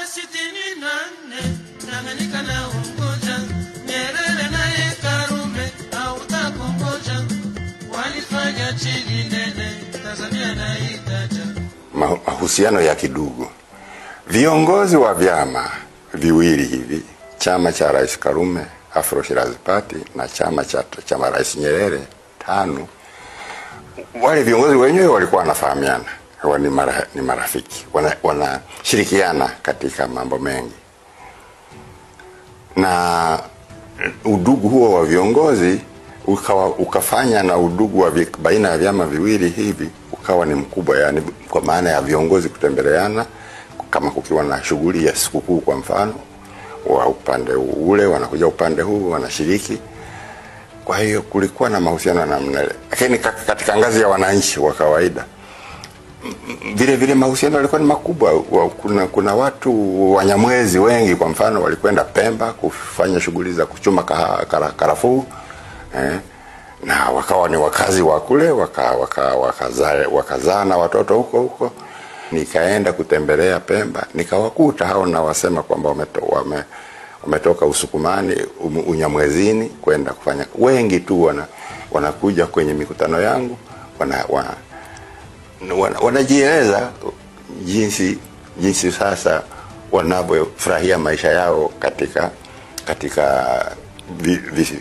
64 Tanganyika na Unguja, Nyerere na Karume hautakungoja, walifanya chini nene Tanzania na itaja. Mahusiano ya kidugu. Viongozi wa vyama viwili hivi, chama cha Rais Karume Afro Shirazi Party na chama cha Rais Nyerere TANU, wale viongozi wenyewe walikuwa wanafahamiana, ni marafiki, wanashirikiana katika mambo mengi. Na udugu huo wa viongozi ukafanya na udugu wa baina ya vyama viwili hivi ukawa ni mkubwa, yani kwa maana ya viongozi kutembeleana kama kukiwa na shughuli ya sikukuu kwa mfano, wa upande ule wanakuja upande huu wanashiriki. Kwa hiyo kulikuwa na mahusiano namna ile. Lakini katika ngazi ya wananchi wa kawaida vile vile mahusiano yalikuwa ni makubwa. Kuna watu Wanyamwezi wengi kwa mfano walikwenda Pemba kufanya shughuli za kuchuma karafuu, na wakawa ni wakazi wa kule, wakazaa na watoto huko. Nikaenda kutembelea Pemba, nikawakuta hao na wasema kwamba wametoka Usukumani, Unyamwezini kwenda kufanya. Wengi tu wanakuja kwenye mikutano yangu, wanajieleza jinsi sasa wanavyofurahia maisha yao katika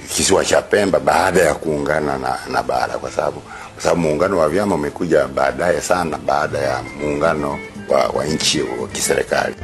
kisiwa cha Pemba baada ya kuungana na bara, kwa sababu muungano wa vyama umekuja baadaye sana, baada ya muungano wa nchi wa kiserikali.